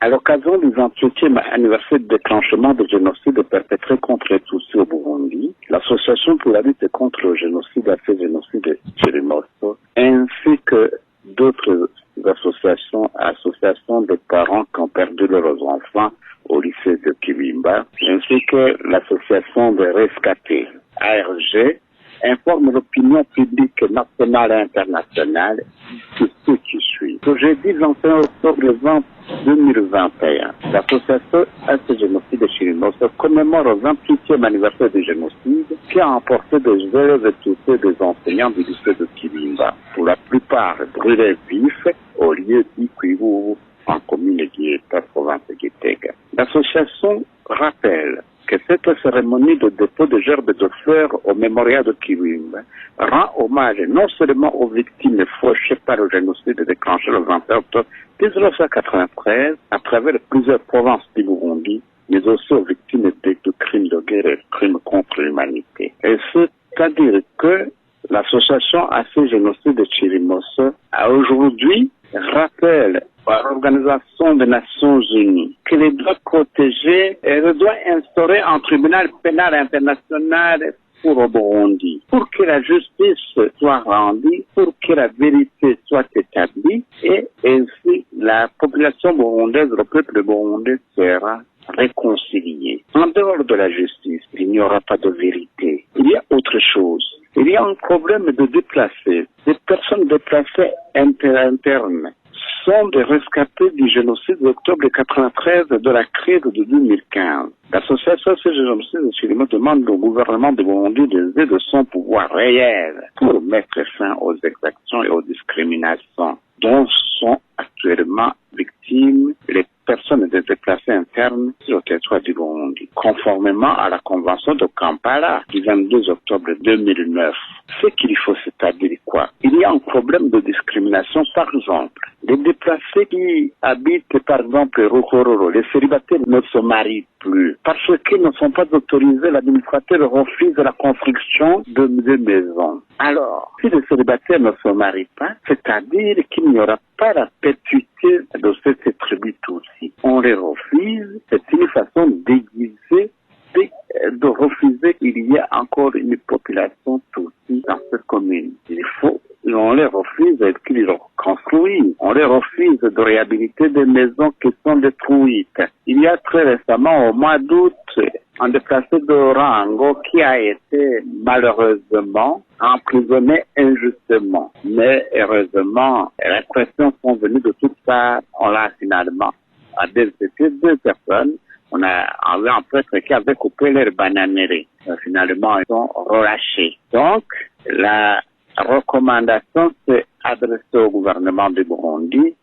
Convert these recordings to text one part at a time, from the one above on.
À l'occasion du 28e anniversaire du déclenchement du génocide perpétré contre les Tutsis au Burundi, l'Association pour la lutte contre le génocide a fait génocide de Chirimoso, ainsi que d'autres associations de parents qui ont perdu leurs enfants au lycée de Kibimba, ainsi que l'association des rescapés, ARG, informe l'opinion publique nationale et internationale de ce qui suit. Le jeudi 21 octobre 2021, l'association AC Génocide de Chirimoso commémore le 28e anniversaire du génocide qui a emporté des élèves et tous des enseignants du lycée de Kibimba, pour la plupart brûlés vifs au lieu d'Ikwiwu en commune de Guieta, province de Gitega. L'association rappelle que cette cérémonie de dépôt de gerbes de fleurs au mémorial de Kibimba rend hommage non seulement aux victimes fauchées par le génocide déclenché le 21 octobre 1993 à travers plusieurs provinces du Burundi, mais aussi aux victimes de crimes de guerre et de crimes contre l'humanité. Et c'est-à-dire que l'association AC Génocide de Chirimoso a aujourd'hui rappelle par l'Organisation des Nations Unies qu'elle doit protéger, elle doit instaurer un tribunal pénal international pour le Burundi, pour que la justice soit rendue, pour que la vérité soit établie, et ainsi la population burundaise, le peuple burundais sera réconcilié. En dehors de la justice, il n'y aura pas de vérité. Il y a autre chose. Il y a un problème de déplacés. Des personnes déplacées internes sont des rescapés du génocide d'octobre 1993 de la crise de 2015. L'association génocide de Chirimoso demande au gouvernement de Burundi d'user de son pouvoir réel pour mettre fin aux exactions et aux discriminations dont sont actuellement victimes les personnes des déplacés internes sur le territoire du Burundi, conformément à la Convention de Kampala du 22 octobre 2009. Ce qu'il faut, c'est-à-dire quoi? Il y a un problème de discrimination, par exemple. Les déplacés qui habitent, par exemple, Rukororo, les célibataires ne se marient plus. Parce qu'ils ne sont pas autorisés, l'administrateur refuse la construction de maisons. Alors, si les célibataires ne se marient pas, c'est-à-dire qu'il n'y aura pas la perpétuité de cette tribu Tutsi. On les refuse, c'est une façon déguisée de refuser qu'il y ait encore une population Tutsi dans cette commune. On les refuse qu'ils construisent. On les refuse de réhabiliter des maisons qui sont détruites. Il y a très récemment, au mois d'août, un déplacé de Rango qui a été malheureusement emprisonné injustement. Mais heureusement, les répressions sont venues de toutes parts. On l'a finalement arrêté deux personnes. On a un prêtre qui avait coupé leur bananerie. Finalement, ils sont relâchés. Donc, la recommandation s'est adressée au gouvernement du Burundi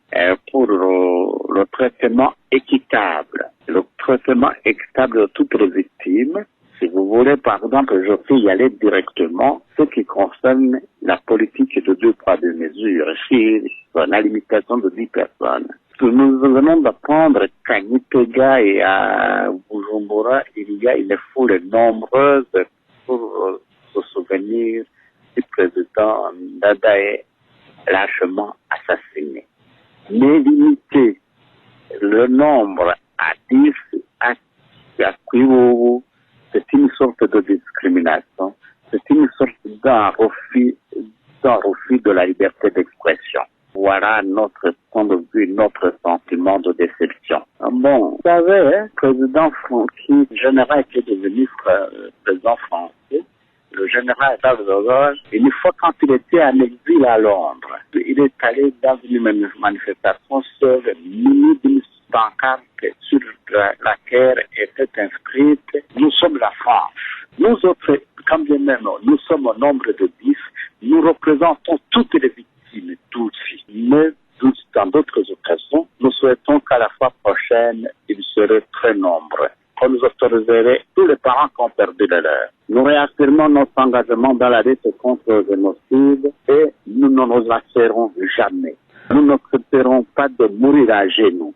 pour le traitement équitable. Le traitement équitable de toutes les victimes. Si vous voulez, par exemple, je peux y aller directement, ce qui concerne la politique de 2 poids 2 mesures, sur la limitation de 10 personnes. Nous venons d'apprendre qu'à Gitega et à Bujumbura, il y a une foule nombreuse pour se souvenir du président Dadae lâchement assassiné. Mais limiter le nombre à 10 à Kwiwu, c'est une sorte de discrimination, c'est une sorte d'un refus de la liberté d'expression. Voilà notre point de vue, notre sentiment de déception. Bon, vous savez, président Francky, le général qui est devenu président français, le général Charles de Gaulle, une fois quand il était en exil à Londres, il est allé dans une manifestation seule, muni d'une pancarte sur laquelle était inscrite « Nous sommes la France ». Nous autres, quand bien même nous sommes au nombre de 10, nous représentons toutes les victimes, Tutsi. Mais dans d'autres occasions, nous souhaitons qu'à la fois prochaine, ils seraient très nombreux. Qu'on nous autoriserait tous les parents qui ont perdu le leur. Nous réaffirmons notre engagement dans la lutte contre le génocide et nous ne nous lâcherons jamais. Nous n'accepterons pas de mourir à genoux.